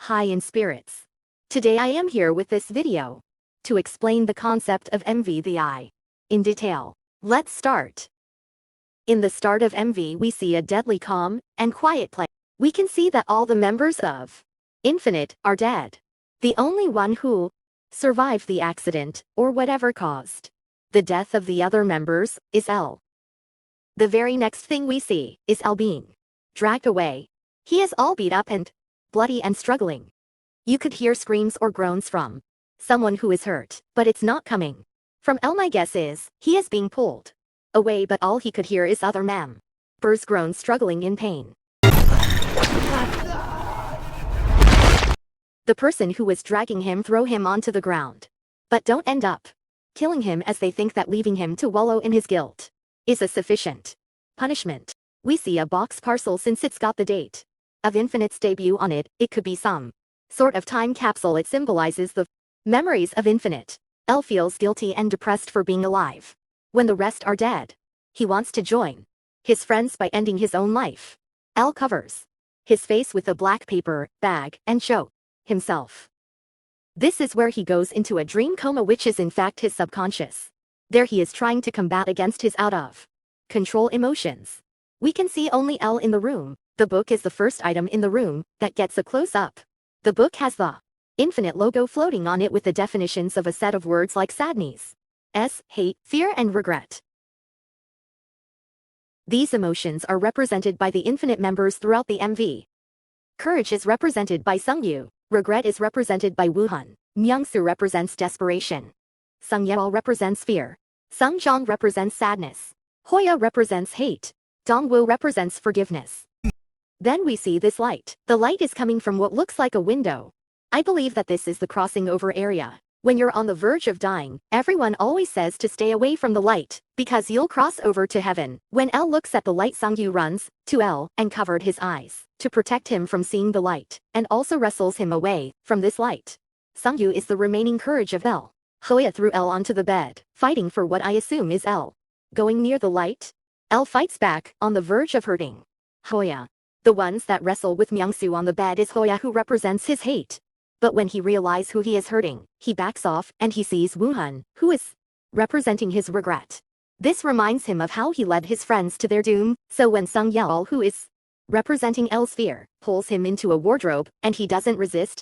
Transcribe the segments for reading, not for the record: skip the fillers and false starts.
high in spirits. Today I am here with this video to explain the concept of MV the I in detail. Let's start. In the start of MV we see a deadly calm and quiet play. We can see that all the members of Infinite are dead. The only one who survived the accident, or whatever caused the death of the other members, is L. The very next thing we see is L being dragged away. He is all beat up and bloody and struggling. You could hear screams or groans from someone who is hurt, but it's not coming from L. My guess is he is being pulled away, but all he could hear is other members groans struggling in pain. The person who was dragging him throw him onto the ground, but don't end up killing him, as they think that leaving him to wallow in his guilt is a sufficient punishment. We see a box parcel. Since it's got the date of Infinite's debut on it, it could be some sort of time capsule. It symbolizes the memories of Infinite. L feels guilty and depressed for being alive when the rest are dead. He wants to join his friends by ending his own life. L covers his face with a black paper bag and shows himself. This is where he goes into a dream coma, which is in fact his subconscious. There he is trying to combat against his out of control emotions. We can see only L in the room. The book is the first item in the room that gets a close-up. The book has the Infinite logo floating on it with the definitions of a set of words like sadness, hate, fear and regret. These emotions are represented by the Infinite members throughout the MV. Courage is represented by Sungyu. Regret is represented by Woohun. Myungsu represents desperation. Sung Yeol represents fear. Sung Jong represents sadness. Hoya represents hate. Dongwoo represents forgiveness. Then we see this light. The light is coming from what looks like a window. I believe that this is the crossing over area. When you're on the verge of dying, everyone always says to stay away from the light, because you'll cross over to heaven. When L looks at the light, Sungyu runs to L and covered his eyes to protect him from seeing the light, and also wrestles him away from this light. Sungyu is the remaining courage of L. Hoya threw L onto the bed, fighting for what I assume is L. Going near the light, L fights back, on the verge of hurting Hoya. The ones that wrestle with Myungsu on the bed is Hoya, who represents his hate. But when he realizes who he is hurting, he backs off and he sees Woohun, who is representing his regret. This reminds him of how he led his friends to their doom, so when Sung Yeol, who is representing L's fear, pulls him into a wardrobe, and he doesn't resist,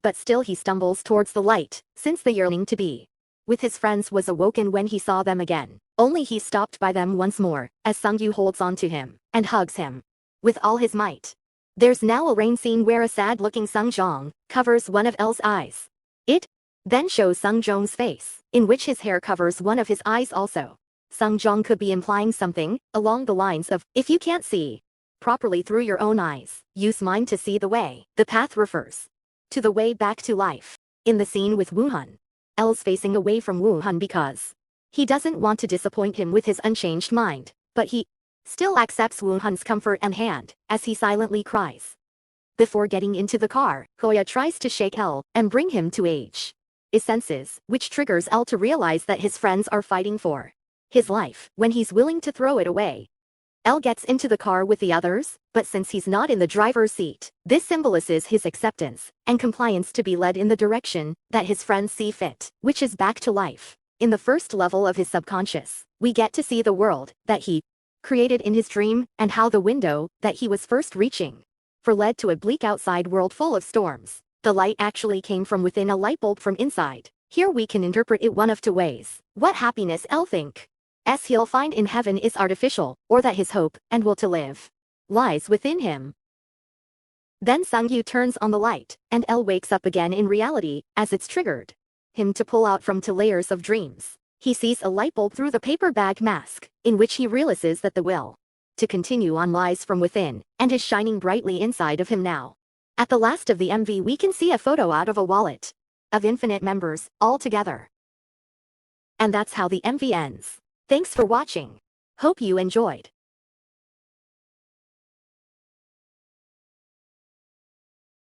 but still he stumbles towards the light, since the yearning to be with his friends was awoken when he saw them again. Only he's stopped by them once more, as Sungyu holds on to him and hugs him with all his might. There's now a rain scene where a sad-looking Sung Jong covers one of L's eyes. It then shows Sung Jong's face, in which his hair covers one of his eyes also. Sung Jong could be implying something along the lines of, if you can't see properly through your own eyes, use mine to see the way. The path refers to the way back to life. In the scene with Woohun, L's facing away from Woohun because he doesn't want to disappoint him with his unchanged mind, but he still accepts Woohun's comfort and hand, as he silently cries. Before getting into the car, Hoya tries to shake L and bring him to his senses, which triggers L to realize that his friends are fighting for his life. When he's willing to throw it away, L gets into the car with the others, but since he's not in the driver's seat, this symbolizes his acceptance and compliance to be led in the direction that his friends see fit, which is back to life. In the first level of his subconscious, we get to see the world that he created in his dream, and how the window that he was first reaching for led to a bleak outside world full of storms. The light actually came from within, a light bulb from inside. Here we can interpret it one of two ways. What happiness L thinks he'll find in heaven is artificial, or that his hope and will to live lies within him. Then Sungyu turns on the light, and L wakes up again in reality, as it's triggered him to pull out from two layers of dreams. He sees a light bulb through the paper bag mask, in which he realizes that the will to continue on lies from within, and is shining brightly inside of him now. At the last of the MV we can see a photo out of a wallet of Infinite members, all together. And that's how the MV ends. Thanks for watching. Hope you enjoyed.